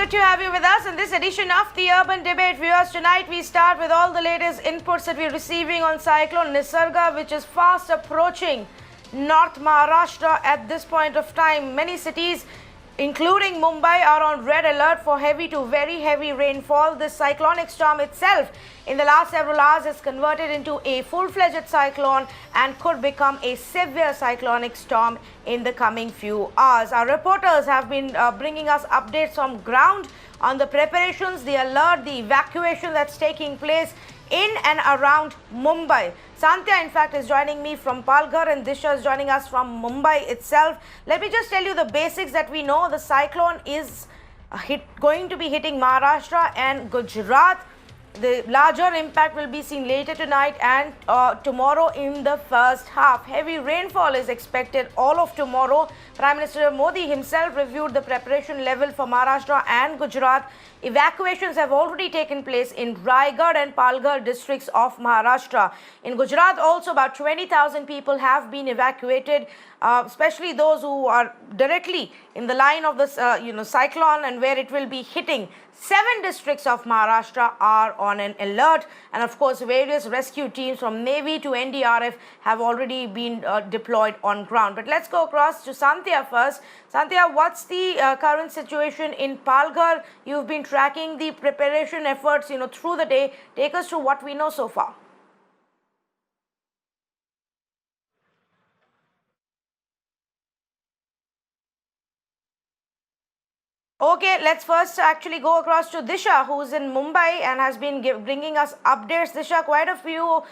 good to have you with us in this edition of the Urban Debate. Viewers, tonight we start with all the latest inputs that we're receiving on Cyclone Nisarga, which is fast approaching North Maharashtra at this point of time. Many cities, including Mumbai, are on red alert for heavy to very heavy rainfall. This cyclonic storm itself in the last several hours has converted into a full-fledged cyclone and could become a severe cyclonic storm in the coming few hours. Our reporters have been bringing us updates from ground on the preparations, the alert, the evacuation that's taking place in and around Mumbai. Santia, in fact, is joining me from Palghar and Disha is joining us from Mumbai itself. Let me just tell you the basics that we know. The cyclone is going to be hitting Maharashtra and Gujarat. The larger impact will be seen later tonight and tomorrow in the first half. Heavy rainfall is expected all of tomorrow. Prime Minister Modi himself reviewed the preparation level for Maharashtra and Gujarat. Evacuations have already taken place in Raigad and Palghar districts of Maharashtra. In Gujarat also about 20,000 people have been evacuated, especially those who are directly in the line of this cyclone and where it will be hitting. 7 districts of Maharashtra are on an alert, and of course various rescue teams from Navy to NDRF have already been deployed on ground. But let's go across to Santia first. Santia, what's the current situation in Palghar? You've been tracking the preparation efforts through the day. Take us through what we know so far. Okay, let's first actually go across to Disha, who's in Mumbai and has been bringing us updates. Disha, quite a few,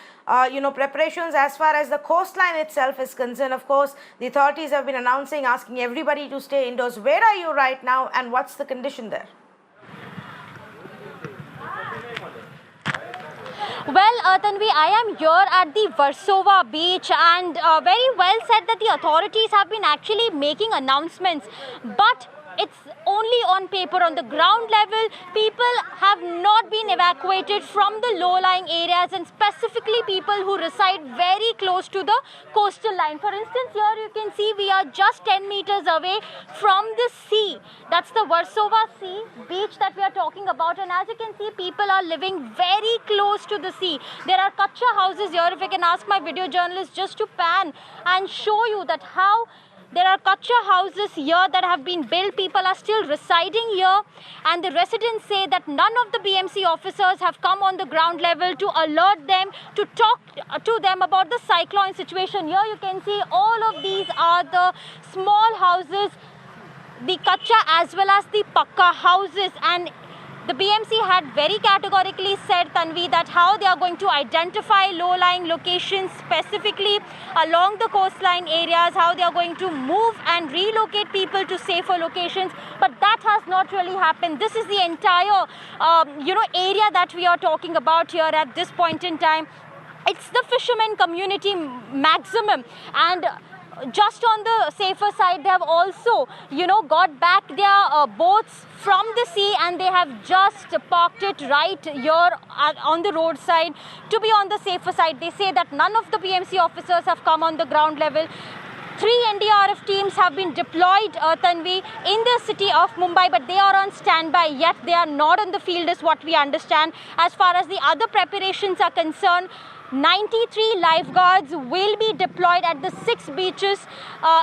preparations as far as the coastline itself is concerned. Of course, the authorities have been announcing, asking everybody to stay indoors. Where are you right now and what's the condition there? Well, Tanvi, I am here at the Versova beach, and very well said that the authorities have been actually making announcements, but it's only on paper. On the ground level, people have not been evacuated from the low-lying areas, and specifically people who reside very close to the coastal line. For instance, here you can see we are just 10 meters away from the sea. That's the Versova sea beach that we are talking about, and as you can see, people are living very close to the sea. There are kacha houses here. If I can ask my video journalist just to pan and show you that how there are kacha houses here that have been built. People are still residing here, and the residents say that none of the BMC officers have come on the ground level to alert them, to talk to them about the cyclone situation. Here you can see all of these are the small houses, the kacha as well as the pakka houses, and the BMC had very categorically said, Tanvi, that how they are going to identify low-lying locations specifically along the coastline areas, how they are going to move and relocate people to safer locations. But that has not really happened. This is the entire, area that we are talking about here at this point in time. It's the fishermen community maximum, and just on the safer side, they have also, got back their boats from the sea, and they have just parked it right here on the roadside to be on the safer side. They say that none of the BMC officers have come on the ground level. 3 NDRF teams have been deployed, Tanvi, in the city of Mumbai, but they are on standby, yet they are not in the field is what we understand. As far as the other preparations are concerned, 93 lifeguards will be deployed at the 6 beaches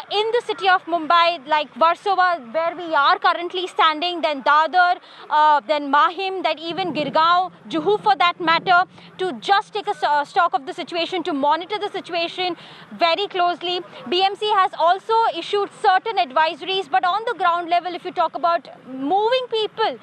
in the city of Mumbai, like Versova, where we are currently standing, then Dadar, then Mahim, then even Girgaon, Juhu for that matter, to just take a stock of the situation, to monitor the situation very closely. BMC has also issued certain advisories, but on the ground level, if you talk about moving people,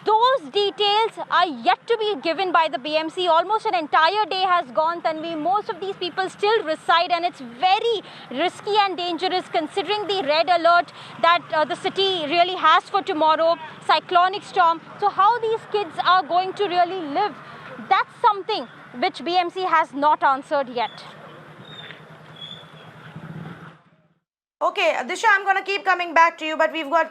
those details are yet to be given by the BMC. Almost an entire day has gone, Tanvi. Most of these people still reside, and it's very risky and dangerous considering the red alert that the city really has for tomorrow, cyclonic storm. So how these kids are going to really live, that's something which BMC has not answered yet. Okay, Disha, I'm going to keep coming back to you, but we've got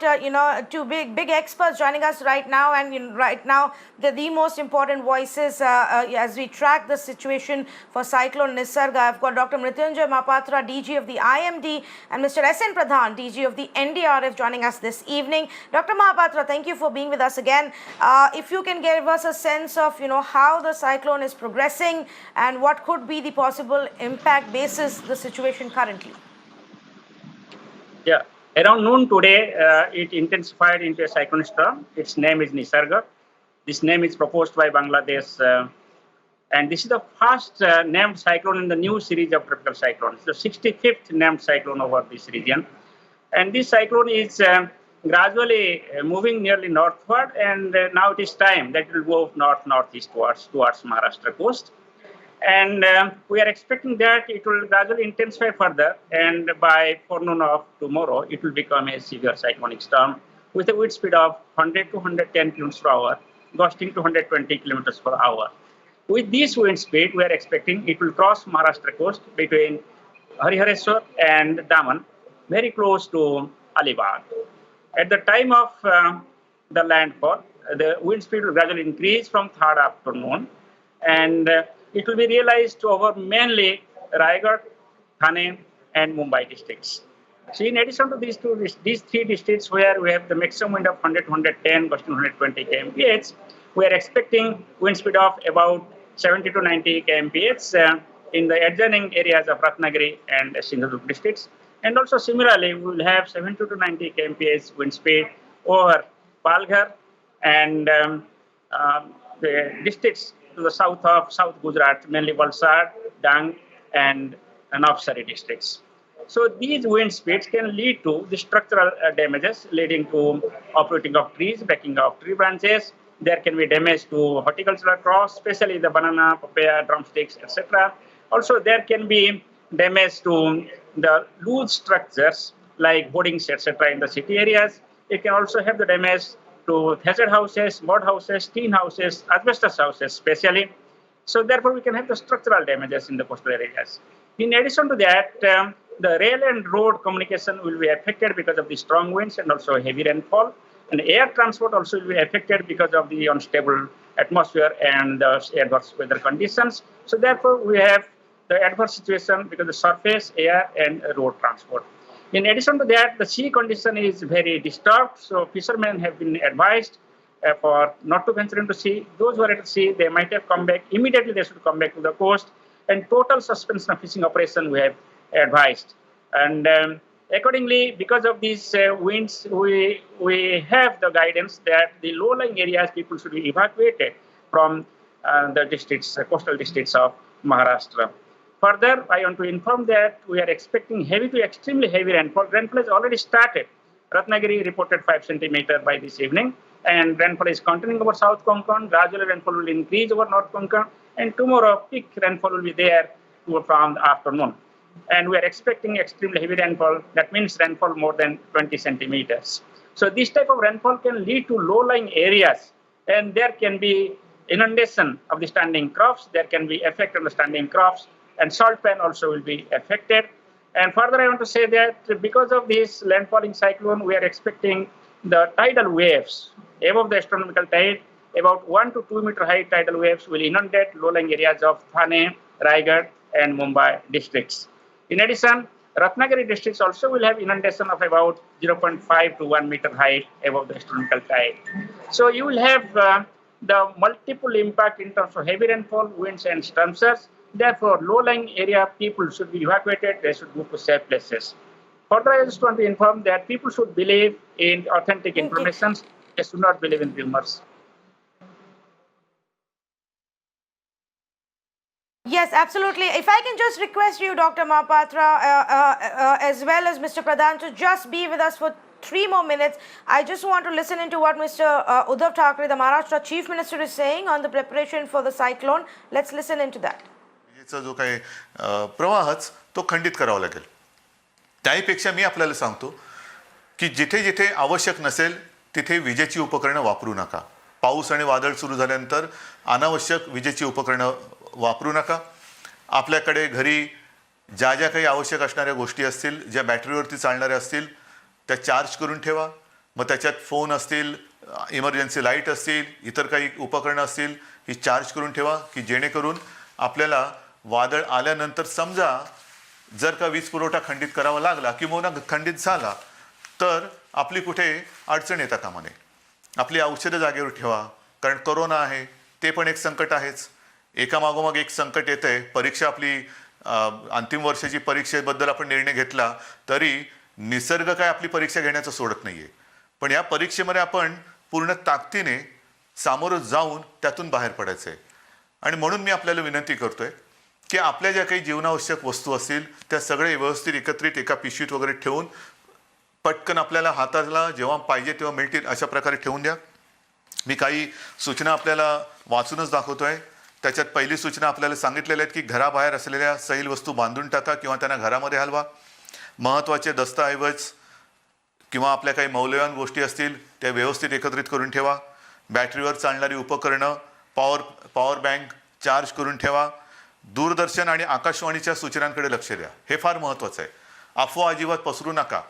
two big experts joining us right now, and right now they're the most important voices as we track the situation for Cyclone Nisarga. I've got Dr. Mrutyunjay Mohapatra, DG of the IMD, and Mr. S.N. Pradhan, DG of the NDRF, joining us this evening. Dr. Mohapatra, thank you for being with us again. If you can give us a sense of how the cyclone is progressing and what could be the possible impact basis the situation currently. Yeah, around noon today, it intensified into a cyclone storm. Its name is Nisarga. This name is proposed by Bangladesh, and this is the first named cyclone in the new series of tropical cyclones, the 65th named cyclone over this region. And this cyclone is gradually moving nearly northward, and now it is time that it will move northeast towards Maharashtra coast. And we are expecting that it will gradually intensify further, and by forenoon of tomorrow, it will become a severe cyclonic storm with a wind speed of 100 to 110 km per hour, gusting to 120 km per hour. With this wind speed, we are expecting it will cross Maharashtra coast between Harihareswar and Daman, very close to Alibag. At the time of the landfall, the wind speed will gradually increase from third afternoon, and it will be realized over mainly Raigad, Thane, and Mumbai districts. So in addition to these three districts where we have the maximum wind of 100 to 110, gusting 120 kmph, we are expecting wind speed of about 70 to 90 kmph in the adjoining areas of Ratnagiri and Sindhudurg districts. And also similarly, we will have 70 to 90 kmph wind speed over Palghar and the districts to the south of South Gujarat, mainly Valsad, Dang, and Navsari districts. So these wind speeds can lead to the structural damages, leading to uprooting of trees, breaking of tree branches. There can be damage to horticultural crops, especially the banana, papaya, drumsticks, etc. Also, there can be damage to the loose structures like hoardings, etc. in the city areas. It can also have the damage to thatched houses, mud houses, tin houses, asbestos houses especially. So therefore, we can have the structural damages in the coastal areas. In addition to that, the rail and road communication will be affected because of the strong winds and also heavy rainfall. And air transport also will be affected because of the unstable atmosphere and the adverse weather conditions. So therefore, we have the adverse situation because of the surface, air, and road transport. In addition to that, the sea condition is very disturbed. So fishermen have been advised for not to venture into sea. Those who are at sea, they might have come back. Immediately, they should come back to the coast. And total suspension of fishing operation we have advised. And accordingly, because of these winds, we have the guidance that the low-lying areas, people should be evacuated from the districts, coastal districts of Maharashtra. Further, I want to inform that we are expecting heavy to extremely heavy rainfall. Rainfall has already started. Ratnagiri reported 5 centimeters by this evening, and rainfall is continuing over South Konkan. Gradually, rainfall will increase over North Konkan, and tomorrow, peak rainfall will be there from the afternoon. And we are expecting extremely heavy rainfall. That means rainfall more than 20 centimeters. So this type of rainfall can lead to low-lying areas, and there can be inundation of the standing crops. There can be effect on the standing crops, and salt pan also will be affected. And further, I want to say that because of this landfalling cyclone, we are expecting the tidal waves above the astronomical tide, about 1 to 2 meter high tidal waves will inundate low-lying areas of Thane, Raigad, and Mumbai districts. In addition, Ratnagiri districts also will have inundation of about 0.5 to 1 meter height above the astronomical tide. So you will have the multiple impact in terms of heavy rainfall, winds, and storm surge. Therefore, low-lying area people should be evacuated. They should move to safe places. Further, I just want to inform that people should believe in authentic information. They should not believe in rumors. Yes, absolutely. If I can just request you, Dr. Mohapatra, as well as Mr. Pradhan, to just be with us for 3 more minutes. I just want to listen into what Mr. Uddhav Thackeray, the Maharashtra Chief Minister, is saying on the preparation for the cyclone. Let's listen into that. जो काही प्रवाहच तो खंडित करावा लागेल. त्याहीपेक्षा मी आपल्याला सांगतो की जिथे जिथे आवश्यक नसेल तिथे विजेची उपकरणं वापरू नका. पाऊस आणि वादळ सुरू झाल्यानंतर अनावश्यक विजेची उपकरणं वापरू नका. आपल्याकडे घरी ज्या ज्या काही आवश्यक असणाऱ्या गोष्टी असतील, ज्या बॅटरीवरती चालणाऱ्या असतील त्या चार्ज करून ठेवा. मग त्याच्यात फोन असतील, इमर्जन्सी लाईट असतील, इतर काही उपकरणं असतील, ही चार्ज करून ठेवा की जेणेकरून आपल्याला वादळ आल्यानंतर समजा जर का वीज पुरवठा खंडित करावा लागला किंवा खंडित झाला तर आपली कुठे अडचण येता कामा नये. आपली औषधं जागेवर ठेवा, कारण कोरोना आहे ते पण एक संकट आहेच. एकामागोमाग एक संकट येतं आहे. परीक्षा आपली अंतिम वर्षाची परीक्षेबद्दल आपण निर्णय घेतला तरी निसर्ग काय आपली परीक्षा घेण्याचं सोडत नाही आहे. पण या परीक्षेमध्ये आपण पूर्ण ताकदीने सामोरं जाऊन त्यातून बाहेर पडायचं आहे. आणि म्हणून मी आपल्याला विनंती करतोय की आपल्या ज्या काही जीवनावश्यक वस्तू असतील त्या सगळे व्यवस्थित एकत्रित एका पिशवीत वगैरे ठेवून पटकन आपल्याला हाताला जेव्हा पाहिजे तेव्हा मिळतील अशा प्रकारे ठेवून द्या. मी काही सूचना आपल्याला वाचूनच दाखवतोय. त्याच्यात पहिली सूचना आपल्याला सांगितलेल्या आहेत की घराबाहेर असलेल्या सैल वस्तू बांधून टाका किंवा त्यांना घरामध्ये हलवा. महत्त्वाचे दस्तऐवज किंवा आपल्या काही मौल्यवान गोष्टी असतील त्या व्यवस्थित एकत्रित करून ठेवा. बॅटरीवर चालणारी उपकरणं, पॉवर बँक चार्ज करून ठेवा. दूरदर्शन आणि आकाशवाणीच्या सूचनांकडे लक्ष द्या. हे फार महत्त्वाचं आहे. अफवा अजिबात पसरू नका.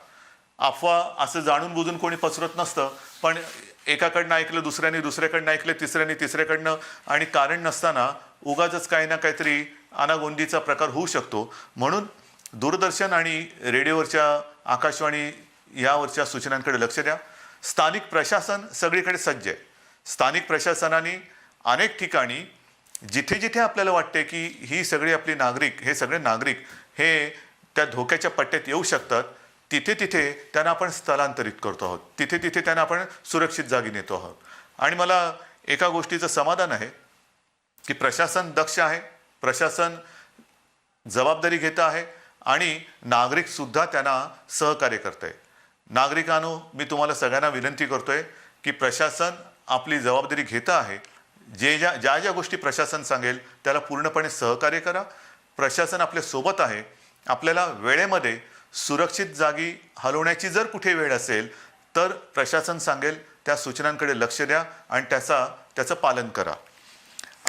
अफवा असं जाणून बुजून कोणी पसरत नसतं, पण एकाकडनं ऐकलं दुसऱ्याने, दुसऱ्याकडनं ऐकलं तिसऱ्याने, तिसऱ्याकडनं, आणि कारण नसताना उगाचच काही ना काहीतरी अनागोंदीचा प्रकार होऊ शकतो. म्हणून दूरदर्शन आणि रेडिओवरच्या, आकाशवाणी यावरच्या सूचनांकडे लक्ष द्या. स्थानिक प्रशासन सगळीकडे सज्ज आहे. स्थानिक प्रशासनाने अनेक ठिकाणी जिथे जिथे आपल्याला वाटते की ही सगळी आपली नागरिक, हे सगळे नागरिक हे त्या धोक्याच्या पट्ट्यात येऊ शकतात, तिथे तिथे त्यांना आपण स्थलांतरित करतो आहोत. तिथे तिथे त्यांना आपण सुरक्षित जागी नेतो आहोत. आणि मला एका गोष्टीचं समाधान आहे की प्रशासन दक्ष आहे, प्रशासन जबाबदारी घेत आहे आणि नागरिकसुद्धा त्यांना सहकार्य करत आहे. नागरिकांनो, मी तुम्हाला सगळ्यांना विनंती करतोय की प्रशासन आपली जबाबदारी घेतं आहे. ज्या ज्या गोष्टी प्रशासन सांगेल त्याला पूर्णपणे सहकार्य करा. प्रशासन आपल्या सोबत आहे. आपल्याला वेळेमध्ये सुरक्षित जागी हलवण्याची जर कुठे वेळ असेल तर प्रशासन सांगेल त्या सूचनांकडे लक्ष द्या आणि त्याचं पालन करा.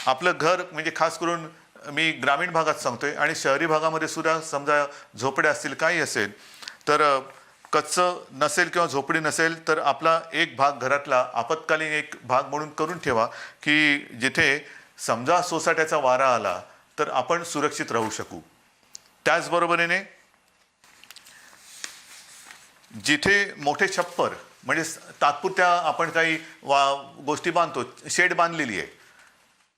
आपलं घर म्हणजे खास करून मी ग्रामीण भागात सांगतोय आणि शहरी भागामध्ये सुद्धा समजा झोपड्या असतील, काही असेल तर कच्चं नसेल किंवा झोपडी नसेल तर आपला एक भाग घरातला आपत्कालीन एक भाग म्हणून करून ठेवा की जिथे समजा सोसाट्याचा वारा आला तर आपण सुरक्षित राहू शकू. त्याचबरोबरीने जिथे मोठे छप्पर म्हणजे तात्पुरत्या आपण काही गोष्टी बांधतो, शेड बांधलेली आहे,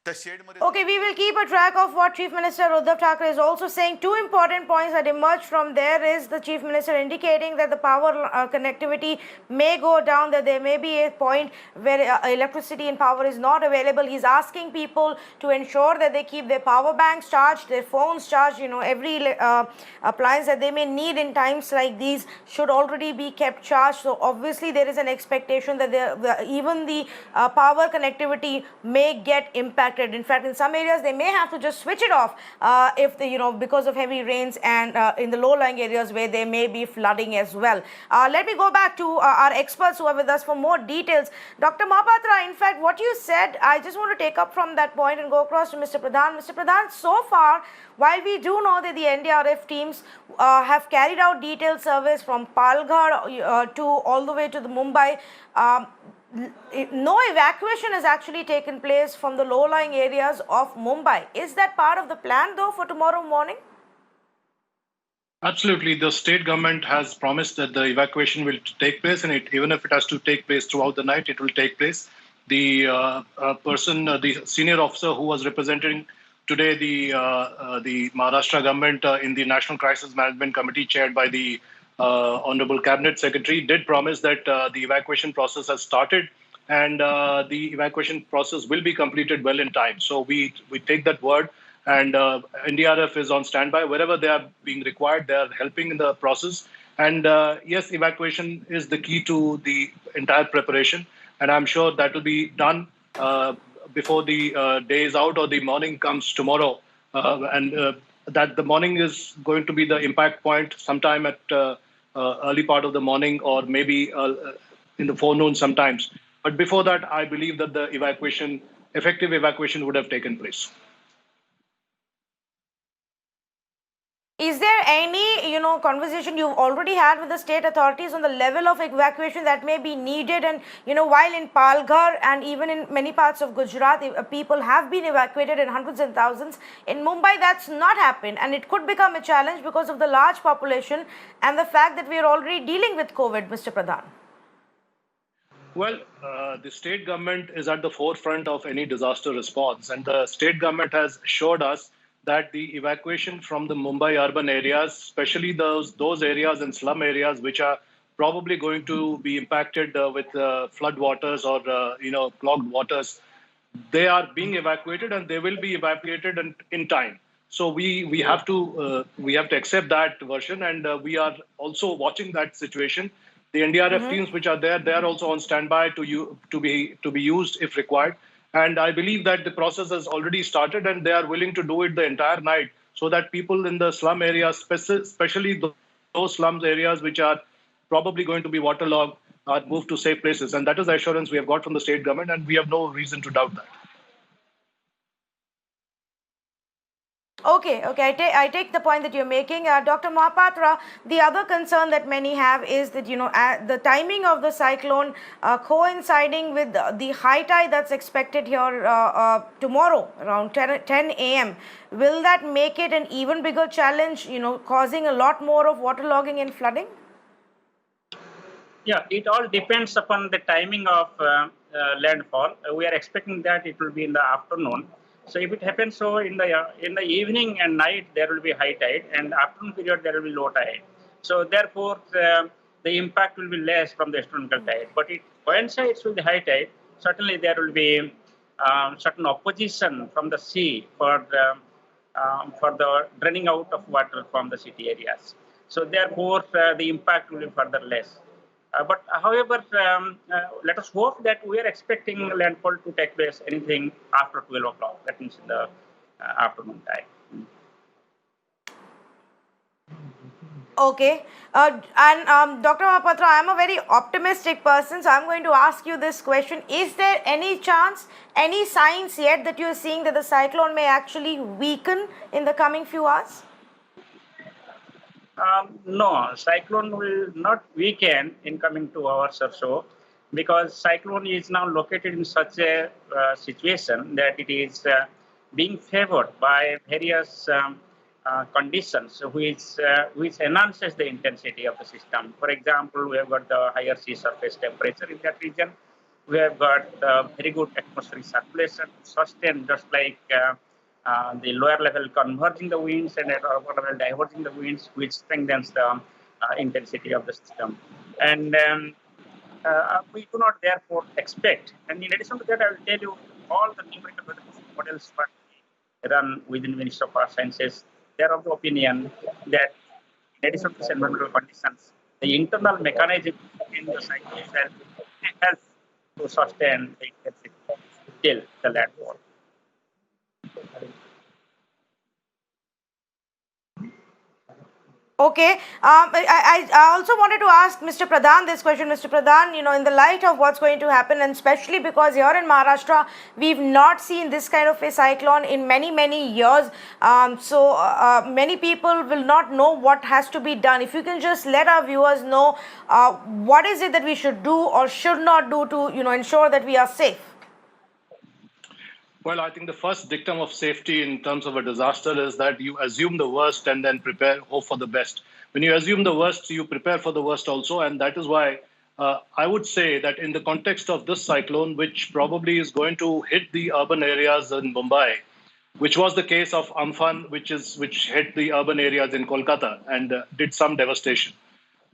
त्या शेडमध्ये Okay, we will keep a track of what Chief Minister Uddhav Thackeray is also saying. Two important points that emerged from there is the Chief Minister indicating that the power connectivity may go down, that there may be a point where electricity and power is not available. He's asking people to ensure that they keep their power banks charged, their phones charged, every appliance that they may need in times like these should already be kept charged. So obviously there is an expectation that even the power connectivity may get impacted. In fact, in some areas they may have to just switch it off if the, because of heavy rains, and in the low-lying areas where there may be flooding as well. Let me go back to our experts who are with us for more details. Dr. Mohapatra, in fact, what you said, I just want to take up from that point and go across to Mr. Pradhan. Mr. Pradhan, so far, while we do know that the NDRF teams have carried out detailed surveys from Palghar to all the way to the Mumbai, no evacuation has actually taken place from the low-lying areas of Mumbai. Is that part of the plan, though, for tomorrow morning? Absolutely. The state government has promised that the evacuation will take place, and even if it has to take place throughout the night, it will take place. The the senior officer who was representing today the Maharashtra government in the National Crisis Management Committee chaired by the Honorable Cabinet Secretary did promise that the evacuation process has started, and the evacuation process will be completed well in time. So we take that word, and NDRF is on standby. Wherever they are being required, they are helping in the process. And yes, evacuation is the key to the entire preparation, and I'm sure that will be done before the day is out or the morning comes tomorrow. That the morning is going to be the impact point sometime at early part of the morning, or maybe in the forenoon sometimes. But before that, I believe that the effective evacuation would have taken place. Is there any, conversation you've already had with the state authorities on the level of evacuation that may be needed? And, while in Palghar and even in many parts of Gujarat, people have been evacuated in hundreds and thousands. In Mumbai, that's not happened. And it could become a challenge because of the large population and the fact that we are already dealing with COVID, Mr. Pradhan. Well, the state government is at the forefront of any disaster response, and the state government has assured us that the evacuation from the Mumbai urban areas, especially those areas and slum areas which are probably going to be impacted with flood waters or clogged waters, they are being evacuated and they will be evacuated in time. So we have to accept that version, and we are also watching that situation. The NDRF teams which are there, they are also on standby to be used if required. And I believe that the process has already started, and they are willing to do it the entire night, so that people in the slum areas, especially those slums areas which are probably going to be waterlogged, are moved to safe places. And that is the assurance we have got from the state government, and we have no reason to doubt that. Okay. I take the point that you're making. Dr. Mohapatra, the other concern that many have is that, the timing of the cyclone coinciding with the high tide that's expected here tomorrow around 10 a.m. Will that make it an even bigger challenge, causing a lot more of waterlogging and flooding? Yeah, it all depends upon the timing of landfall. We are expecting that it will be in the afternoon. So if it happens so in the evening and night, there will be high tide, and afternoon period there will be low tide. So therefore, the impact will be less from the astronomical tide. But it coincides with the high tide. Certainly there will be certain opposition from the sea for the draining out of water from the city areas. So therefore, the impact will be further less. But however, let us hope that we are expecting landfall to take place anything after 12 o'clock, that means in the afternoon time. Okay. And Dr. Mohapatra, I am a very optimistic person, so I am going to ask you this question. Is there any chance, any signs yet that you are seeing that the cyclone may actually weaken in the coming few hours? No, cyclone will not weaken in coming 2 hours or so, because cyclone is now located in such a situation that it is being favored by various conditions which enhances the intensity of the system. For example, we have got the higher sea surface temperature in that region. We have got very good atmospheric circulation sustained, just like the lower level converging the winds and at upper level diverging the winds, which strengthens the intensity of the system. And we do not therefore expect. And in addition to that, I will tell you all the numerical models that we run within Ministry of Earth Sciences. They are of the opinion that in addition to environmental conditions, the internal mechanism in the cycle itself helps to sustain the intensity till the landfall. Okay. I also wanted to ask Mr. Pradhan this question. Mr. Pradhan, in the light of what's going to happen, and especially because here in Maharashtra, we've not seen this kind of a cyclone in many, many years. So many people will not know what has to be done. If you can just let our viewers know what is it that we should do or should not do to, ensure that we are safe. Well, I think the first dictum of safety in terms of a disaster is that you assume the worst and then hope for the best. When you assume the worst, you prepare for the worst also. And that is why I would say that in the context of this cyclone, which probably is going to hit the urban areas in Mumbai, which was the case of Amphan, which hit the urban areas in Kolkata and did some devastation.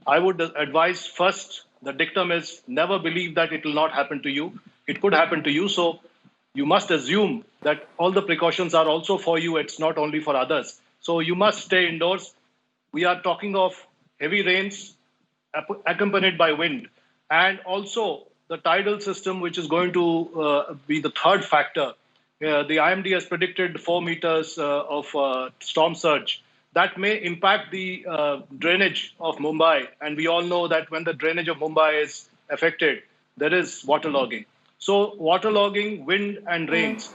I would advise first, the dictum is never believe that it will not happen to you. It could happen to you. So you must assume that all the precautions are also for you. It's not only for others. So you must stay indoors. We are talking of heavy rains accompanied by wind, and also the tidal system, which is going to be the third factor. The IMD has predicted 4 meters of storm surge. That may impact the drainage of Mumbai. And we all know that when the drainage of Mumbai is affected, there is waterlogging. So waterlogging, wind and rains.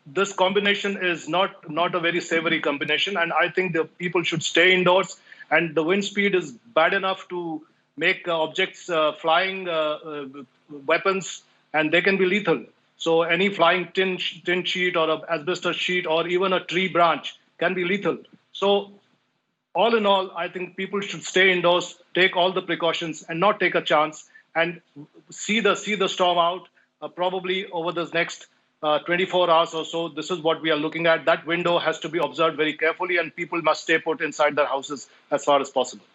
this combination is not a very savory combination, and I think the people should stay indoors. And the wind speed is bad enough to make objects flying weapons, and they can be lethal. So any flying tin sheet or an asbestos sheet or even a tree branch can be lethal. So all in all, I think people should stay indoors, take all the precautions, and not take a chance, and see the storm out. Probably over the next 24 hours or so, this is what we are looking at. That window has to be observed very carefully, and people must stay put inside their houses as far as possible.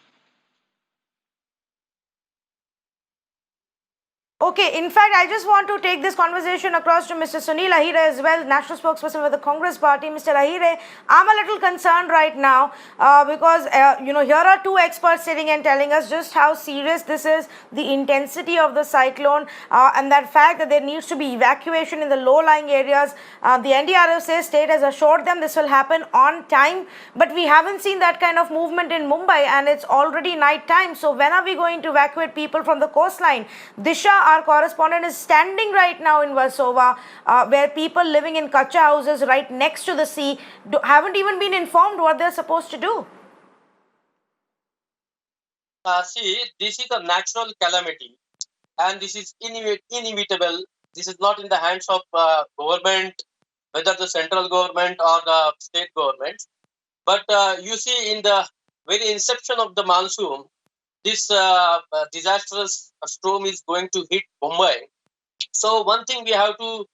Okay, in fact, I just want to take this conversation across to Mr. Sunil Ahire as well, National Spokesperson for the Congress Party. Mr. Ahire, I'm a little concerned right now because, here are two experts sitting and telling us just how serious this is, the intensity of the cyclone, and that fact that there needs to be evacuation in the low-lying areas. The NDRF says state has assured them this will happen on time, but we haven't seen that kind of movement in Mumbai, and it's already night time. So when are we going to evacuate people from the coastline? Disha, our correspondent, is standing right now in Versova, where people living in kacha houses right next to the sea haven't even been informed what they're supposed to do. See, this is a natural calamity, and this is inevitable. This is not in the hands of government, whether the central government or the state government. But you see, in the very inception of the monsoon, this disastrous storm is going to hit Mumbai. So one thing we have to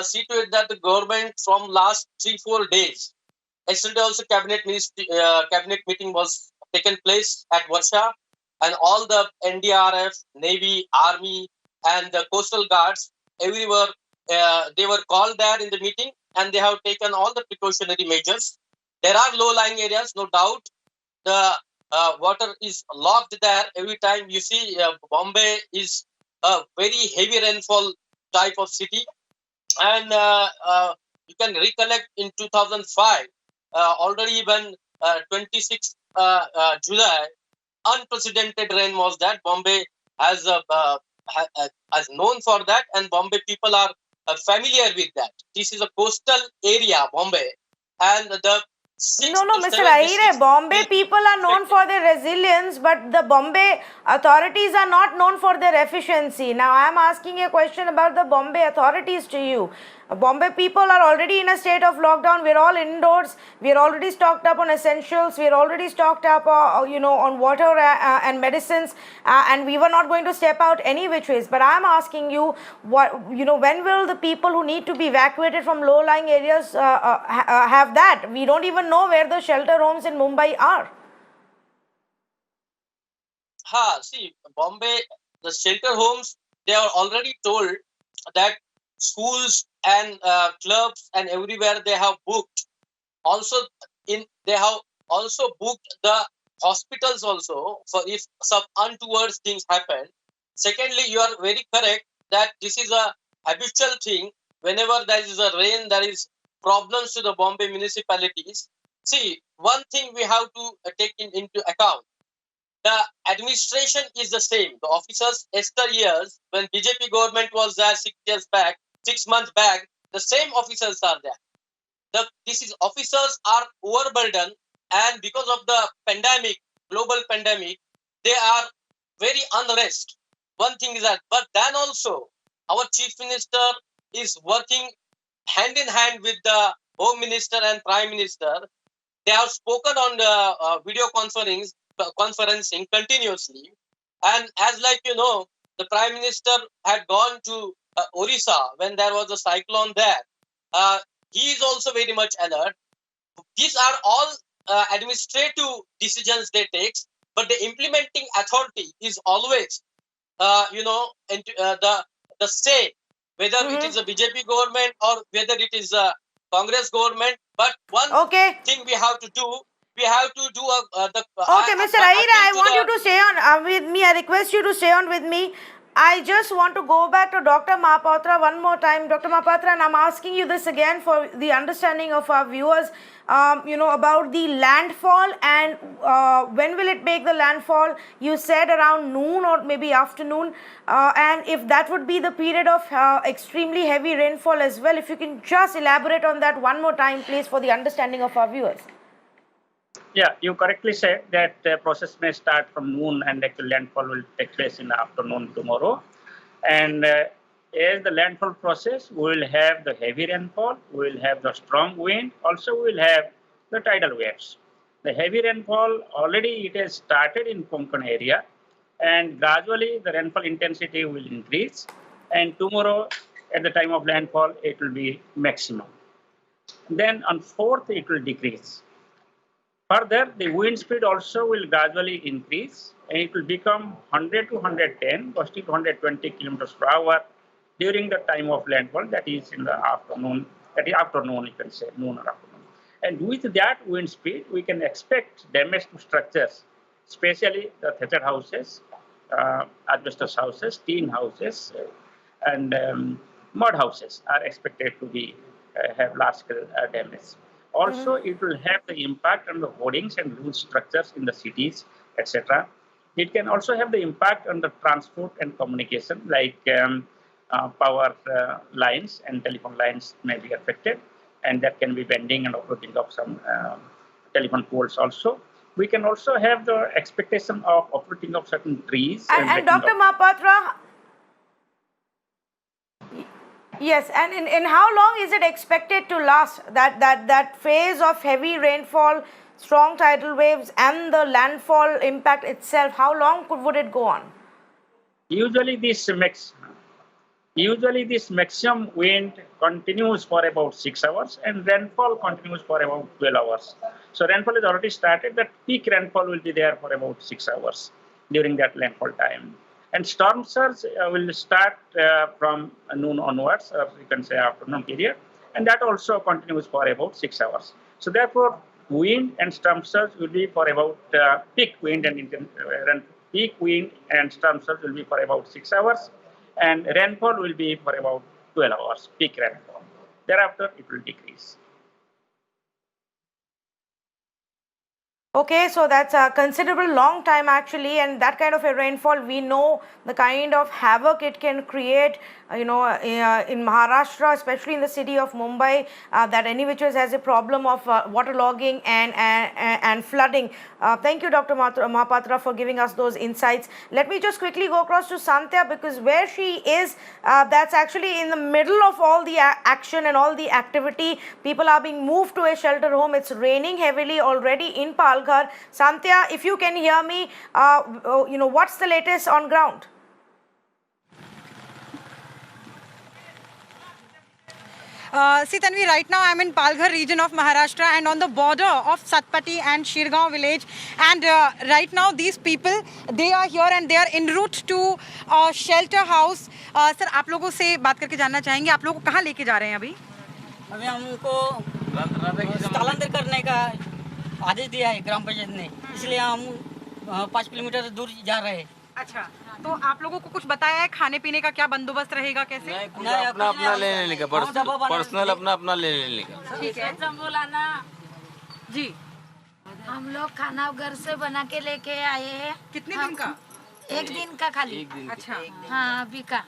see to it that the government from last 3-4 days, yesterday also cabinet meeting was taken place at Versova, and all the NDRF, Navy, Army, and the coastal guards, everywhere they were called there in the meeting, and they have taken all the precautionary measures. There are low-lying areas, no doubt. The water is locked there. Every time you see Bombay is a very heavy rainfall type of city, and you can recollect in 2005 already when 26 July unprecedented rain was that. Bombay has known for that, and Bombay people are familiar with that. This is a coastal area, Bombay, and the No, Mr. Ahire, Bombay people are known for their resilience, but the Bombay authorities are not known for their efficiency. Now, I am asking a question about the Bombay authorities to you. Bombay people are already in a state of lockdown. We're all indoors. We're already stocked up on essentials. We're already stocked up, on water and medicines. And we were not going to step out any which ways. But I'm asking you, when will the people who need to be evacuated from low-lying areas have that? We don't even know where the shelter homes in Mumbai are. See, Bombay, the shelter homes, they are already told that schools and clubs and everywhere they have booked. Also, they have also booked the hospitals also for if some untoward things happen. Secondly, you are very correct that this is a habitual thing. Whenever there is a rain, there is problems to the Bombay municipalities. See, one thing we have to take into account. The administration is the same. The officers, years, when BJP government was there 6 months back, the same officers are there. Officers are overburdened, and because of the pandemic, global pandemic, they are very unrest. One thing is that, but then also our chief minister is working hand in hand with the home minister and prime minister. They have spoken on the video conferencing continuously, and as the prime minister had gone to Orissa when there was a cyclone there. He is also very much alert. These are all administrative decisions they take, but the implementing authority is always, the same, whether it is a BJP government or whether it is a Congress government. But one thing we have to do, Okay, Mr. Ahire, I want you to stay on with me. I request you to stay on with me. I just want to go back to Dr. Mohapatra one more time. Dr. Mohapatra, and I'm asking you this again for the understanding of our viewers, about the landfall and when will it make the landfall? You said around noon or maybe afternoon, and if that would be the period of extremely heavy rainfall as well. If you can just elaborate on that one more time, please, for the understanding of our viewers. Yeah, you correctly said that the process may start from noon and actual landfall will take place in the afternoon tomorrow. And as the landfall process, we will have the heavy rainfall, we will have the strong wind, also we will have the tidal waves. The heavy rainfall already it has started in Konkan area, and gradually the rainfall intensity will increase. And tomorrow, at the time of landfall, it will be maximum. Then on 4th, it will decrease. Further, the wind speed also will gradually increase and it will become 100 to 110, possibly 120 kilometers per hour during the time of landfall, that is in the afternoon, you can say, noon or afternoon. And with that wind speed, we can expect damage to structures, especially the thatched houses, asbestos houses, tin houses, and mud houses are expected to be have large-scale damage. Also, it will have the impact on the hoardings and loose structures in the cities, etc. It can also have the impact on the transport and communication, like power lines and telephone lines may be affected, and that can be bending and uprooting of some telephone poles also. We can also have the expectation of uprooting of certain trees. And Dr. Mohapatra, yes, and in how long is it expected to last, that phase of heavy rainfall, strong tidal waves and the landfall impact itself? How long would it go on? Usually this maximum wind continues for about 6 hours and rainfall continues for about 12 hours. So rainfall is already started, that peak rainfall will be there for about 6 hours during that landfall time. And storm surge will start from noon onwards, or you can say afternoon period, and that also continues for about 6 hours. So therefore, wind and storm surge will be for about peak wind and storm surge will be for about 6 hours, and rainfall will be for about 12 hours, peak rainfall. Thereafter, it will decrease. Okay, so that's a considerable long time actually, and that kind of a rainfall, we know the kind of havoc it can create, in Maharashtra, especially in the city of Mumbai, that any which has a problem of waterlogging and flooding. Thank you, Dr. Mohapatra, for giving us those insights. Let me just quickly go across to Santia, because where she is, that's actually in the middle of all the action and all the activity. People are being moved to a shelter home. It's raining heavily already in Palghar. Santia, if you can hear me, what's the latest on ground? See, Tanvi, right now I'm in Palghar region of Maharashtra and on the border of Satpati and Shirgaon village. And right now these people, they are here and they are en route to a shelter house. Sir, आप लोगों से बात करके जानना चाहेंगे, आप लोगों को कहाँ लेके जा रहे हैं अभी? अभी हमको स्थलांतर करने का आदेश दिया है ग्राम पंचायत ने, इसलिए हम 5 किलोमीटर दूर जा रहे हैं। अच्छा, तो आप लोगों को कुछ बताया है खाने पीने का क्या बंदोबस्त रहेगा, कैसे? नहीं, अपना ले लेने का, पर्सनल अपना ले लेने का। ठीक है जी। हम लोग खाना घर से बना के लेके आए हैं। कितने दिन का? 1 दिन का खाली। अच्छा, हाँ, अभी का,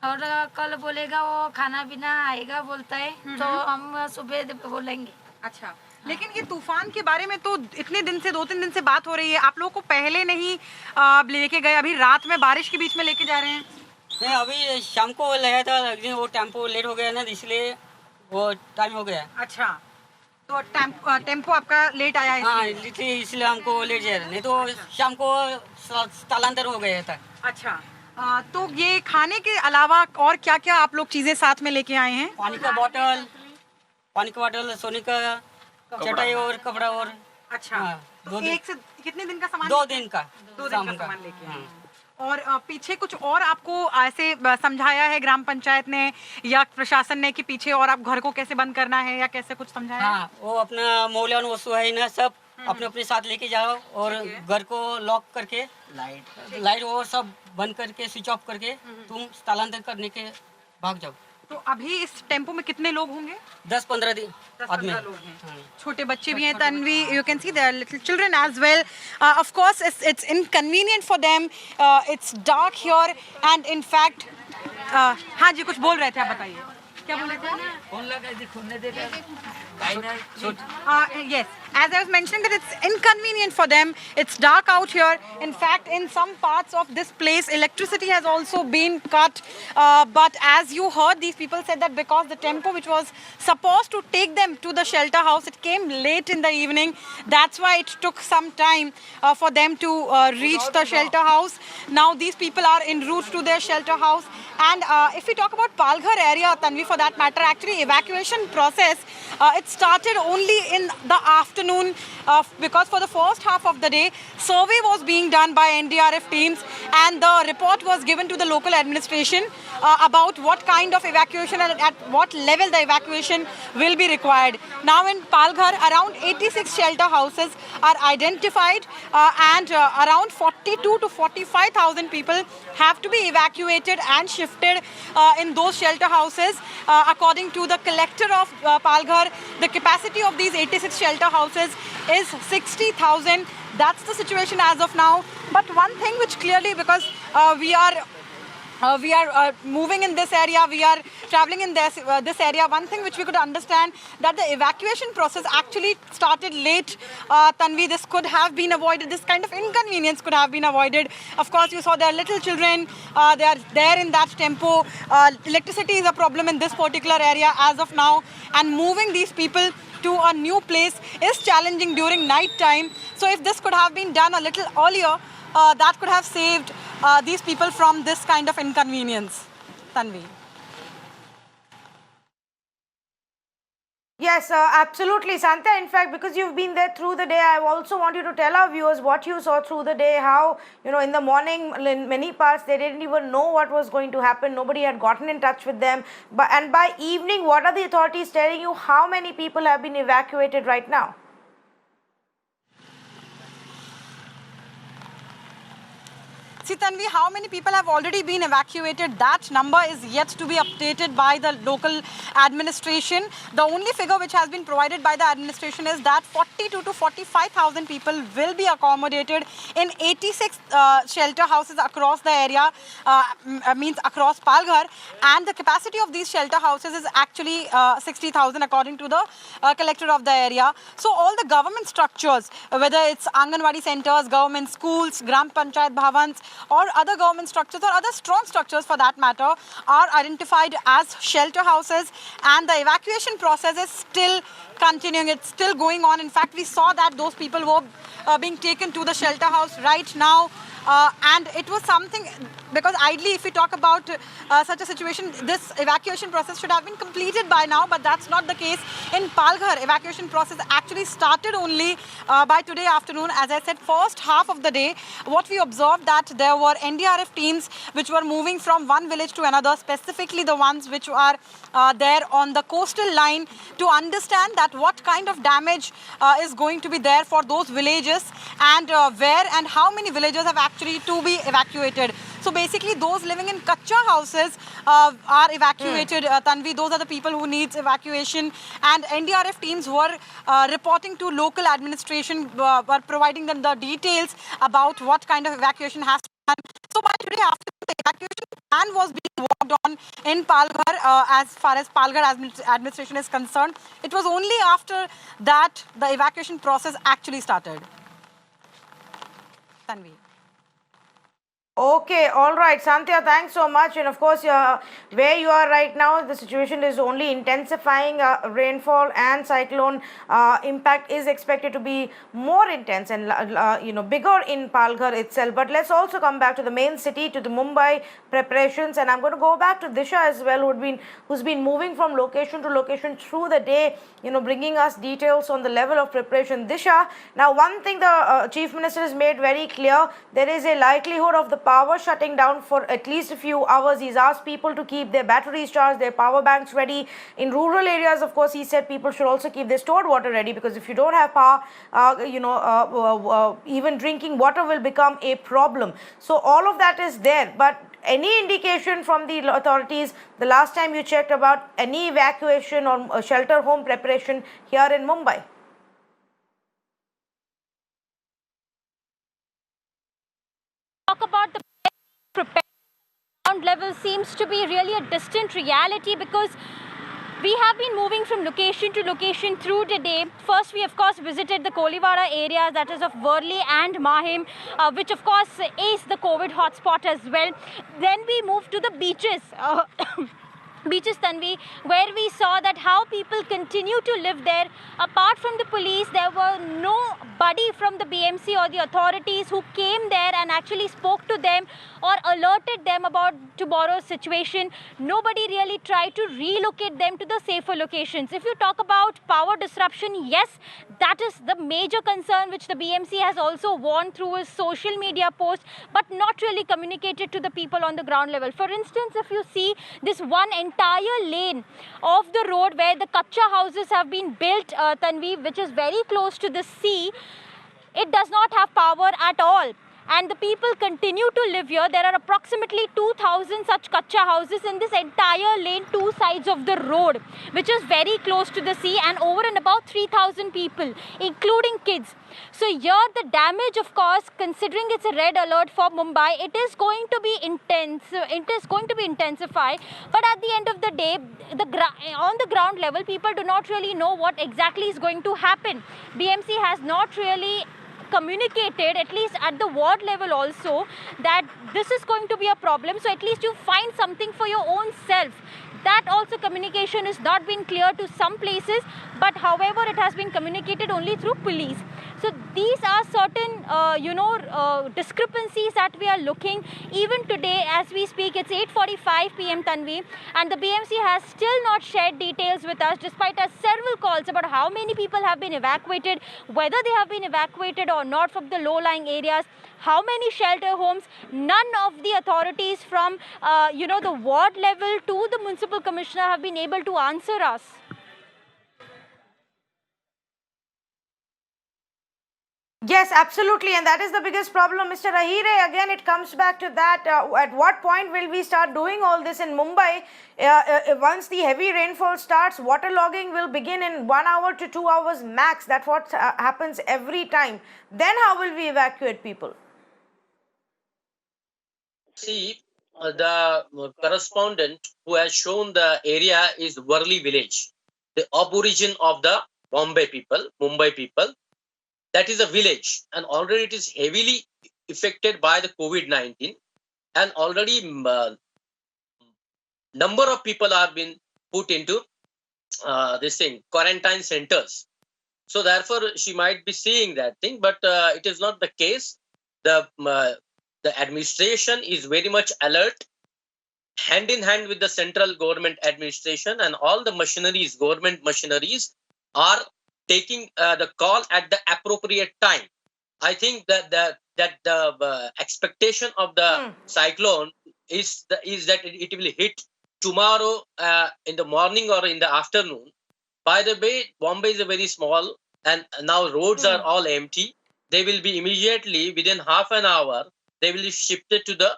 और कल बोलेगा वो खाना पीना आएगा बोलता है, तो हम सुबह बोलेंगे। अच्छा, लेकिन ये तूफान के बारे में तो इतने दिन से 2-3 दिन से बात हो रही है, आप लोगों को पहले नहीं लेके गए, अभी रात में बारिश के बीच में लेके जा रहे हैं? नहीं, अभी शाम को लगाया था, लेकिन वो टेम्पो लेट हो गया ना, इसलिए वो टाइम हो गया। अच्छा, तो टेम्पो आपका लेट आया है? हाँ, इसलिए हमको लेट जा रहा है, नहीं तो शाम को स्थलांतर हो गया था। अच्छा, तो ये खाने के अलावा और क्या क्या आप लोग चीजें साथ में लेके आए हैं? पानी का बोतल, सोने का चटाई और कपड़ा और। अच्छा, तो एक से कितने दिन का सामान? 2 दिन का सामान लेके आए। और पीछे कुछ और आपको ऐसे समझाया है ग्राम पंचायत ने या प्रशासन ने कि पीछे और आप घर को कैसे बंद करना है या कैसे कुछ समझाया? हाँ, वो अपना मौल्यवान वस्तु है ना, सब अपने साथ लेके जाओ और घर को लॉक करके लाइट वो सब बंद करके स्विच ऑफ करके तुम स्थलांतर करने के भाग जाओ। तो अभी इस टेम्पो में कितने लोग होंगे? 10-15 आदमी लोग हैं। छोटे बच्चे भी हैं Tanvi, you can see there are little children as well. Of course it's inconvenient for them. It's dark here and in fact हाँ जी कुछ बोल रहे थे, आप बताइए क्या बोल रहे थे आप? Yes, as I was mentioning that it's inconvenient for them. It's dark out here. In fact, in some parts of this place, electricity has also been cut. But as you heard, these people said that because the tempo which was supposed to take them to the shelter house, it came late in the evening. That's why it took some time for them to reach the shelter house. Now these people are en route to their shelter house. And if we talk about Palghar area, Tanvi, for that matter, actually evacuation process, it started only in the afternoon because for the first half of the day, survey was being done by NDRF teams and the report was given to the local administration about what kind of evacuation and at what level the evacuation will be required. Now in Palghar, around 86 shelter houses are identified and around 42 to 45,000 people have to be evacuated and shifted in those shelter houses. According to the collector of Palghar, the capacity of these 86 shelter houses is 60,000. That's the situation as of now. But one thing which clearly, because we are moving in this area, we are traveling in this area. One thing which we could understand that the evacuation process actually started late. Tanvi, this could have been avoided. This kind of inconvenience could have been avoided. Of course, you saw there are little children. They are there in that tempo. Electricity is a problem in this particular area as of now. And moving these people to a new place is challenging during night time. So if this could have been done a little earlier, that could have saved these people from this kind of inconvenience. Tanvi. Yes, absolutely, Santia. In fact, because you've been there through the day, I also want you to tell our viewers what you saw through the day, how, in the morning, in many parts, they didn't even know what was going to happen. Nobody had gotten in touch with them. And by evening, what are the authorities telling you? How many people have been evacuated right now? See, Tanvi, how many people have already been evacuated? That number is yet to be updated by the local administration. The only figure which has been provided by the administration is that 42 to 45,000 people will be accommodated in 86 shelter houses across the area, means across Palghar. And the capacity of these shelter houses is actually 60,000 according to the collector of the area. So all the government structures, whether it's Anganwadi centers, government schools, Gram Panchayat Bhavans, or other government structures or other strong structures for that matter, are identified as shelter houses, and the evacuation process is still continuing. It's still going on. In fact, we saw that those people were being taken to the shelter house right now. And it was something, because ideally if we talk about such a situation, this evacuation process should have been completed by now, but that's not the case. In Palghar, evacuation process actually started only by today afternoon. As I said, first half of the day, what we observed that there were NDRF teams which were moving from one village to another, specifically the ones which are there on the coastal line, to understand that what kind of damage is going to be there for those villages, and where and how many villages have actually to be evacuated. So basically those living in kacha houses are evacuated. Tanvi, those are the people who needs evacuation, and NDRF teams were reporting to local administration, were providing them the details about what kind of evacuation has to be done. So by today afternoon, the evacuation plan was being worked on in Palghar as far as Palghar administration is concerned. It was only after that the evacuation process actually started. Tanvi. Okay, all right, Santia, thanks so much. And of course, where you are right now, the situation is only intensifying. Rainfall and cyclone impact is expected to be more intense and bigger in Palghar itself. But let's also come back to the main city, to the Mumbai preparations, and I'm going to go back to Disha as well, who's been moving from location to location through the day, bringing us details on the level of preparation. Disha, now one thing the Chief Minister has made very clear: there is a likelihood of the power shutting down for at least a few hours. He's asked people to keep their batteries charged, their power banks ready. In rural areas, of course, he said people should also keep their stored water ready, because if you don't have power, even drinking water will become a problem. So all of that is there. But any indication from the authorities the last time you checked about any evacuation or shelter home preparation here in Mumbai? Talk about the preparedness ground level seems to be really a distant reality, because we have been moving from location to location through the day. First, we of course visited the Kolivara area, that is of Worli and Mahim, which of course is the COVID hotspot as well. Then we moved to the beaches. Beaches, Tanvi, where we saw that how people continue to live there. Apart from the police, there were nobody from the BMC or the authorities who came there and actually spoke to them or alerted them about tomorrow's situation. Nobody really tried to relocate them to the safer locations. If you talk about power disruption, yes, that is the major concern which the BMC has also warned through his social media post, but not really communicated to the people on the ground level. For instance, if you see this one entire lane of the road where the kacha houses have been built, Tanvi, which is very close to the sea, it does not have power at all. And the people continue to live here. There are approximately 2,000 such kacha houses in this entire lane, two sides of the road, which is very close to the sea, and over and about 3,000 people, including kids. So here the damage, of course, considering it's a red alert for Mumbai, it is going to be intense. It is going to be intensified. But at the end of the day, on the ground level, people do not really know what exactly is going to happen. BMC has not really communicated, at least at the ward level also, that this is going to be a problem. So at least you find something for your own self. That also communication is not being clear to some places, but however it has been communicated only through police. So these are certain discrepancies that we are looking. Even today as we speak, it's 8:45 p.m. Tanvi, and the BMC has still not shared details with us, despite us several calls about how many people have been evacuated, whether they have been evacuated or not from the low-lying areas, how many shelter homes. None of the authorities from the ward level to the municipal commissioner have been able to answer us. Yes, absolutely, and that is the biggest problem, Mr. Ahire. Again, it comes back to that. At what point will we start doing all this in Mumbai? Once the heavy rainfall starts, waterlogging will begin in 1 hour to 2 hours max. That's what happens every time. Then how will we evacuate people? See, the correspondent who has shown the area is Worli village, the aborigine of the Mumbai people. That is a village, and already it is heavily affected by the COVID-19, and already number of people are being put into quarantine centers. So therefore, she might be seeing that thing, but it is not the case. The administration is very much alert, hand in hand with the central government administration, and all the machineries, government machineries, are taking the call at the appropriate time. I think that the expectation of the cyclone is that it will hit tomorrow in the morning or in the afternoon. By the way, Bombay is a very small, and now roads are all empty. They will be immediately, within half an hour, they will be shifted to the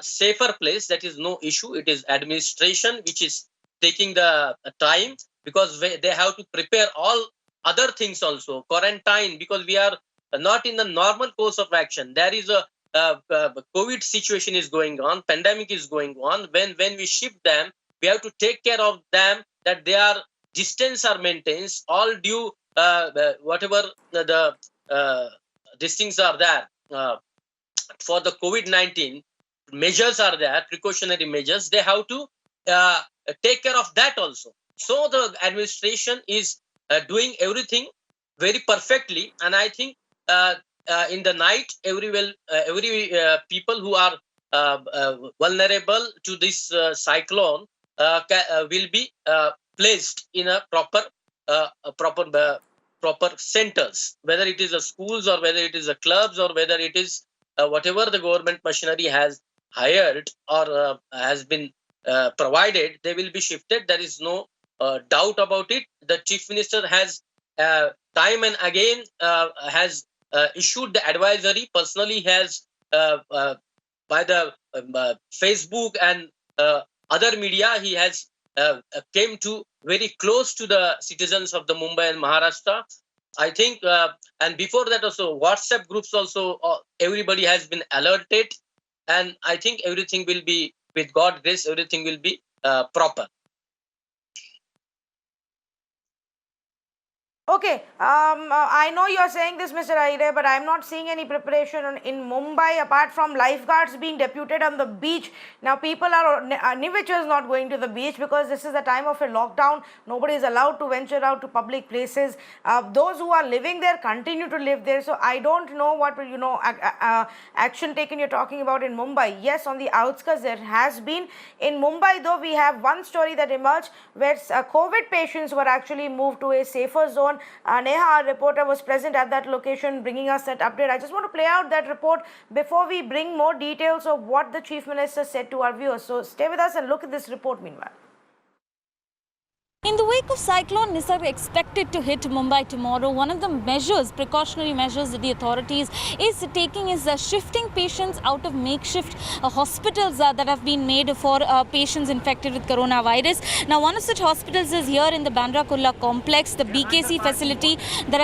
safer place. That is no issue. It is administration which is taking the time, because they have to prepare all other things also, quarantine, because we are not in the normal course of action. There is a COVID situation is going on, pandemic is going on. When we ship them, we have to take care of them, that their distance are maintained, all due whatever these things are there for the COVID-19 measures are there, precautionary measures. They have to take care of that also. So the administration is doing everything very perfectly, and I think in the night, every people who are vulnerable to this cyclone will be placed in a proper centers, whether it is a schools or whether it is a clubs or whether it is whatever the government machinery has hired or has been provided, they will be shifted. There is no doubt about it. The Chief Minister has time and again has issued the advisory. Personally, has by the Facebook and other media, he has came to very close to the citizens of the Mumbai and Maharashtra. I think, and before that also, WhatsApp groups also, everybody has been alerted, and I think everything will be, with God's grace, everything will be proper. Okay, I know you're saying this, Mr. Aire, but I'm not seeing any preparation in Mumbai apart from lifeguards being deputed on the beach. Now, people are, Nivichers not going to the beach because this is the time of a lockdown. Nobody is allowed to venture out to public places. Those who are living there continue to live there. So, I don't know what, action taken you're talking about in Mumbai. Yes, on the outskirts there has been. In Mumbai, though, we have one story that emerged where COVID patients were actually moved to a safer zone. Neha, our reporter, was present at that location bringing us that update. I just want to play out that report before we bring more details of what the Chief Minister said to our viewers. So stay with us and look at this report meanwhile. In the wake of Cyclone Nisarga expected to hit Mumbai tomorrow, one of the measures, precautionary measures that the authorities is taking is shifting patients out of makeshift hospitals that have been made for patients infected with coronavirus. Now, one of such hospitals is here in the Bandra Kurla complex, the BKC facility. There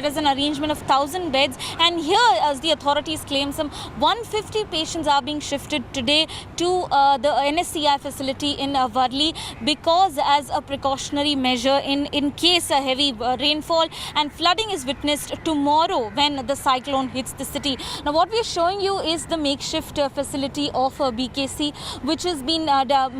is an arrangement of 1,000 beds, and here, as the authorities claim, some 150 patients are being shifted today to the NSCI facility in Worli because as a precautionary measure in case a heavy rainfall and flooding is witnessed tomorrow when the cyclone hits the city. Now, what we are showing you is the makeshift facility of BKC, which has been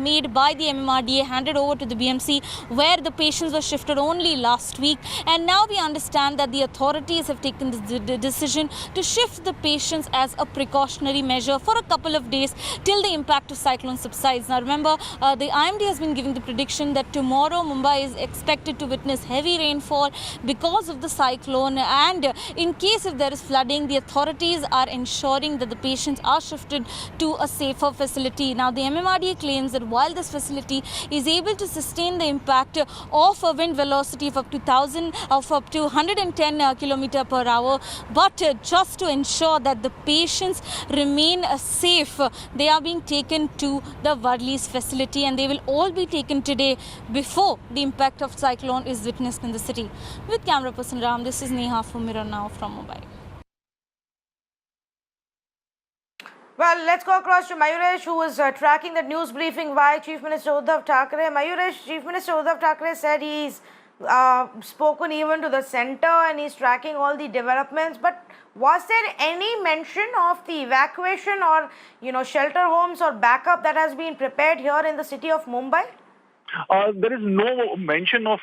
made by the MMRDA, handed over to the BMC, where the patients were shifted only last week. And now we understand that the authorities have taken the decision to shift the patients as a precautionary measure for a couple of days till the impact of cyclone subsides. Now, remember, the IMD has been giving the prediction that tomorrow Mumbai is expected to witness heavy rainfall because of the cyclone, and in case if there is flooding, the authorities are ensuring that the patients are shifted to a safer facility. Now, the MMRDA claims that while this facility is able to sustain the impact of a wind velocity of up to 110 kilometer per hour, but just to ensure that the patients remain safe, they are being taken to the Worli's facility, and they will all be taken today before the impact of cyclone is witnessed in the city. With camera person Ram, this is Neha for Mirror Now from Mumbai. Well, let's go across to Mayuresh, who was tracking the news briefing by Chief Minister Uddhav Thackeray. Mayuresh, Chief Minister Uddhav Thackeray said he's spoken even to the centre and he's tracking all the developments. But was there any mention of the evacuation or, shelter homes or backup that has been prepared here in the city of Mumbai? There is no mention of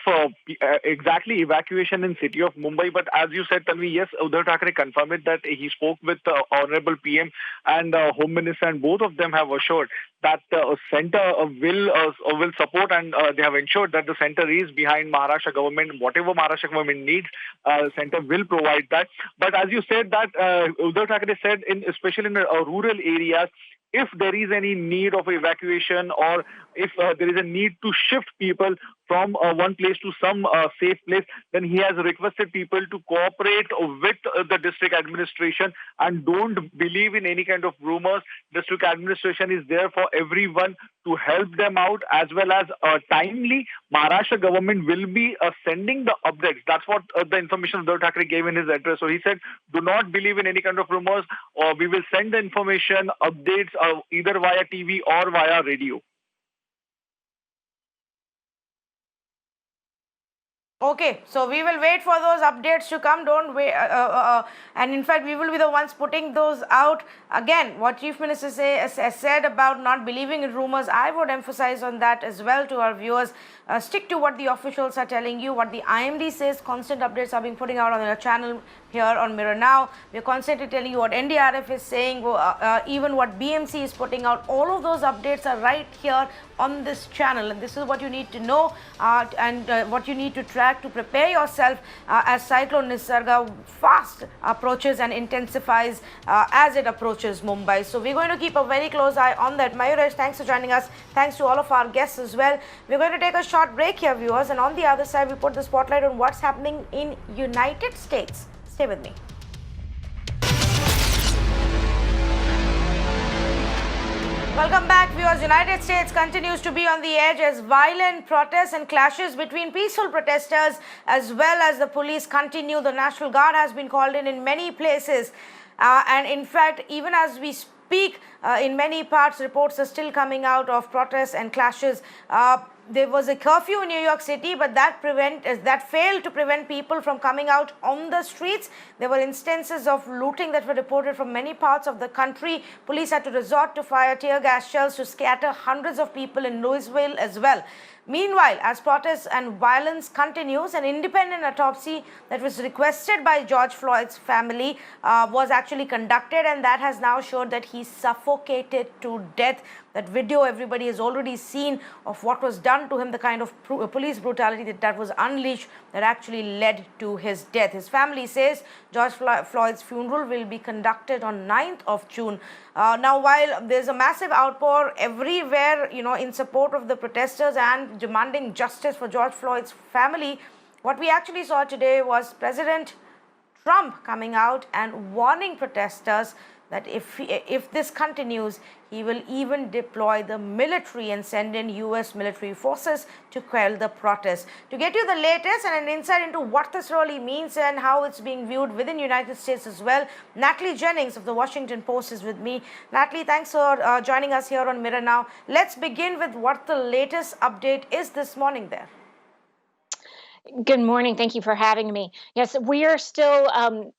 exactly evacuation in city of Mumbai, but as you said, Tanvi, yes, Uddhav Thackeray confirmed it that he spoke with Honorable PM and Home Minister, and both of them have assured that the centre will support, and they have ensured that the centre is behind Maharashtra government. Whatever Maharashtra government needs, centre will provide that. But as you said, that Uddhav Thackeray said, especially in rural areas, if there is any need of evacuation or if there is a need to shift people from one place to some safe place, then he has requested people to cooperate with the district administration and don't believe in any kind of rumors. District administration is there for everyone to help them out, as well as timely. Maharashtra government will be sending the updates. That's what the information Uddhav Thackeray gave in his address. So he said, do not believe in any kind of rumors, or we will send the information, updates either via TV or via radio. Okay, so we will wait for those updates to come. Don't wait, and in fact, we will be the ones putting those out. Again, what Chief Minister has said about not believing in rumors, I would emphasize on that as well to our viewers. Stick to what the officials are telling you, what the IMD says. Constant updates are being putting out on your channel. here on Mirror Now. We are constantly telling you what NDRF is saying, even what BMC is putting out. All of those updates are right here on this channel, and this is what you need to know and what you need to track to prepare yourself as Cyclone Nisarga fast approaches and intensifies as it approaches Mumbai. So we're going to keep a very close eye on that. Mayuresh, thanks for joining us. Thanks to all of our guests as well. We're going to take a short break here, viewers, and on the other side we put the spotlight on what's happening in United States. Stay with me. Welcome back, viewers. United States continues to be on the edge as violent protests and clashes between peaceful protesters as well as the police continue. The National Guard has been called in many places. And in fact, even as we speak, in many parts, reports are still coming out of protests and clashes. There was a curfew in New York City, but that failed to prevent people from coming out on the streets. There were instances of looting that were reported from many parts of the country. Police had to resort to fire tear gas shells to scatter hundreds of people in Louisville as well. Meanwhile, as protests and violence continues, an independent autopsy that was requested by George Floyd's family was actually conducted, and that has now showed that he suffocated to death. That video everybody has already seen of what was done to him, the kind of police brutality that was unleashed that actually led to his death. His family says George Floyd's funeral will be conducted on 9th of June. Now, while there's a massive outpour everywhere, in support of the protesters and demanding justice for George Floyd's family, what we actually saw today was President Trump coming out and warning protesters that if this continues, he will even deploy the military and send in U.S. military forces to quell the protests. To get you the latest and an insight into what this really means and how it's being viewed within the United States as well, Natalie Jennings of the Washington Post is with me. Natalie, thanks for joining us here on Mirror Now. Let's begin with what the latest update is this morning there. Good morning. Thank you for having me. Yes, we are still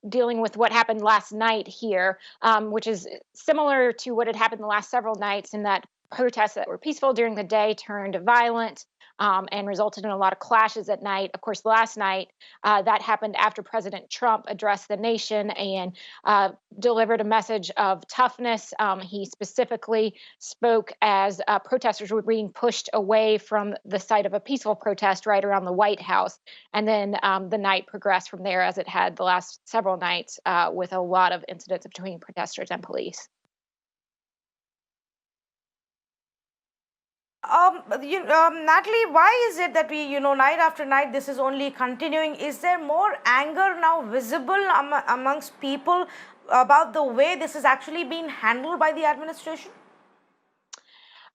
dealing with what happened last night here, which is similar to what had happened the last several nights, in that protests that were peaceful during the day turned violent and resulted in a lot of clashes at night. Of course, last night, that happened after President Trump addressed the nation and delivered a message of toughness. He specifically spoke as protesters were being pushed away from the site of a peaceful protest right around the White House. And then the night progressed from there, as it had the last several nights, with a lot of incidents between protesters and police. Natalie, why is it that we, night after night, this is only continuing? Is there more anger now visible amongst people about the way this is actually being handled by the administration?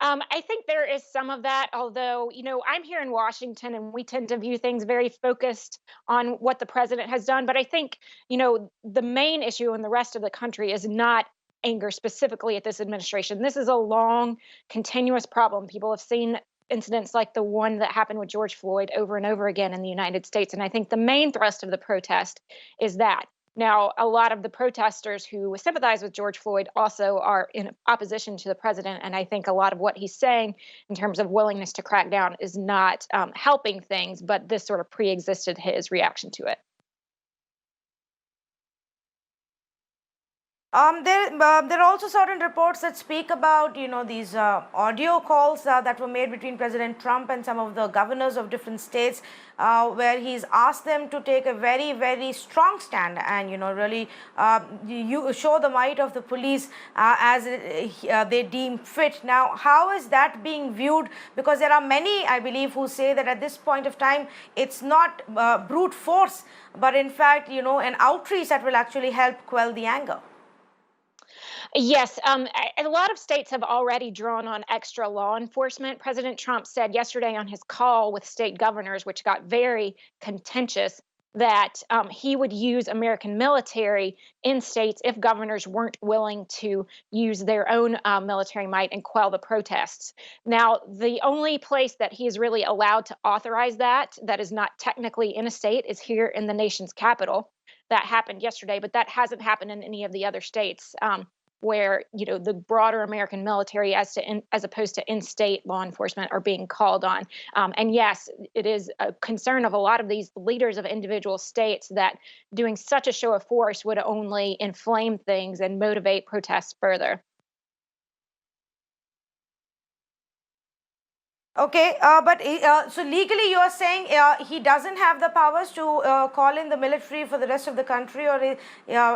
I think there is some of that, although, I'm here in Washington and we tend to view things very focused on what the president has done. But I think, the main issue in the rest of the country is not anger specifically at this administration. This is a long, continuous problem. People have seen incidents like the one that happened with George Floyd over and over again in the United States. And I think the main thrust of the protest is that. Now, a lot of the protesters who sympathize with George Floyd also are in opposition to the president. And I think a lot of what he's saying in terms of willingness to crack down is not helping things, but this sort of pre-existed his reaction to it. There are also certain reports that speak about, these audio calls that were made between President Trump and some of the governors of different states, where he's asked them to take a very, very strong stand and, really you show the might of the police as they deem fit. Now, how is that being viewed? Because there are many, I believe, who say that at this point of time, it's not brute force, but in fact, an outreach that will actually help quell the anger. Yes, a lot of states have already drawn on extra law enforcement. President Trump said yesterday on his call with state governors, which got very contentious, that he would use American military in states if governors weren't willing to use their own military might and quell the protests. Now, the only place that he is really allowed to authorize that is not technically in a state is here in the nation's capital. That happened yesterday, but that hasn't happened in any of the other states. where, you know, the broader American military as opposed to in-state law enforcement are being called on. And yes, it is a concern of a lot of these leaders of individual states that doing such a show of force would only inflame things and motivate protests further. Okay, but so legally you are saying he doesn't have the powers to call in the military for the rest of the country, or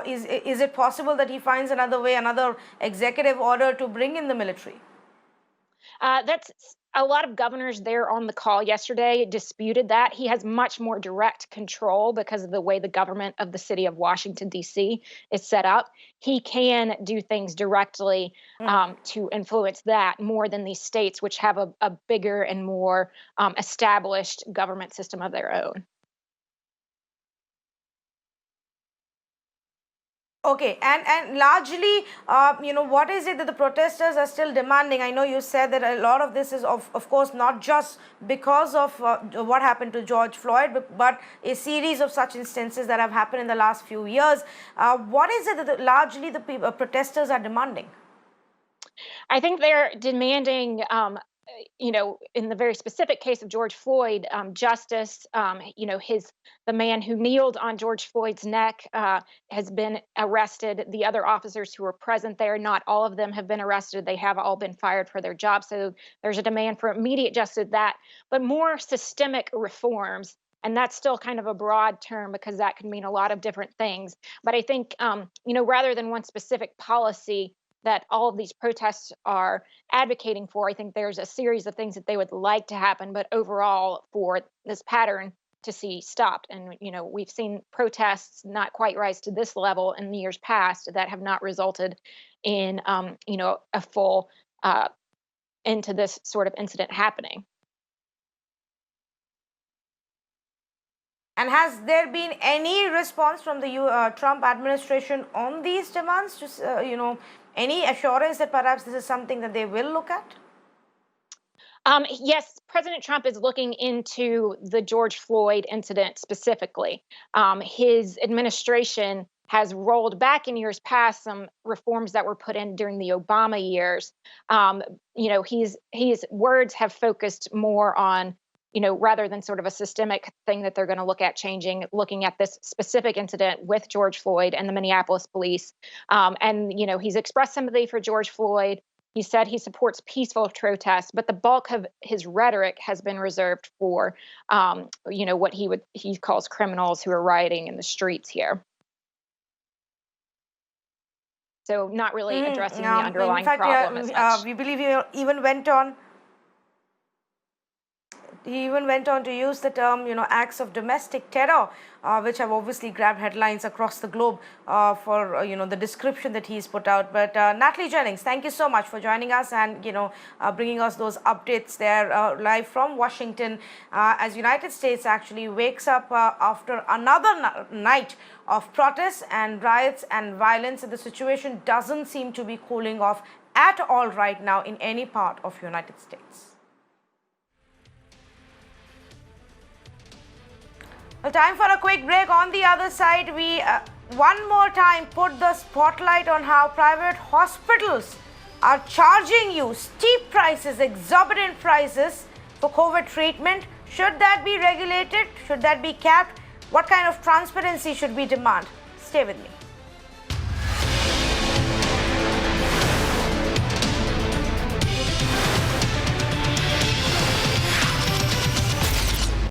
is it possible that he finds another way, another executive order to bring in the military? That's a lot of governors there on the call yesterday disputed that. He has much more direct control because of the way the government of the city of Washington, D.C. is set up. He can do things directly to influence that more than these states, which have a bigger and more established government system of their own. Okay, and largely, you know, what is it that the protesters are still demanding? I know you said that a lot of this is, of course, not just because of what happened to George Floyd, but a series of such instances that have happened in the last few years. What is it that largely the protesters are demanding? I think they're demanding, you know, in the very specific case of George Floyd, justice. You know, the man who kneeled on George Floyd's neck has been arrested. The other officers who were present there, not all of them have been arrested. They have all been fired for their jobs. So there's a demand for immediate justice, but more systemic reforms. And that's still kind of a broad term because that can mean a lot of different things. But I think, you know, rather than one specific policy that all of these protests are advocating for, I think there's a series of things that they would like to happen, but overall for this pattern to see stopped. And, you know, we've seen protests not quite rise to this level in the years past that have not resulted in, you know, a full end to this sort of incident happening. And has there been any response from the Trump administration on these demands? Just, you know, any assurance that perhaps this is something that they will look at? Yes, President Trump is looking into the George Floyd incident specifically. His administration has rolled back in years past some reforms that were put in during the Obama years. You know, his words have focused more on, you know, rather than sort of a systemic thing that they're going to look at changing, looking at this specific incident with George Floyd and the Minneapolis police. And, you know, he's expressed sympathy for George Floyd. He said he supports peaceful protests, but the bulk of his rhetoric has been reserved for, you know, what he calls criminals who are rioting in the streets here. So not really addressing the underlying problem as much. We believe he even went on. He even went on to use the term, you know, acts of domestic terror, which have obviously grabbed headlines across the globe for, you know, the description that he's put out. But Natalie Jennings, thank you so much for joining us and, you know, bringing us those updates there live from Washington as United States actually wakes up after another night of protests and riots and violence. The situation doesn't seem to be cooling off at all right now in any part of United States. Well, time for a quick break. On the other side, we one more time put the spotlight on how private hospitals are charging you steep prices, exorbitant prices for COVID treatment. Should that be regulated? Should that be capped? What kind of transparency should we demand? Stay with me.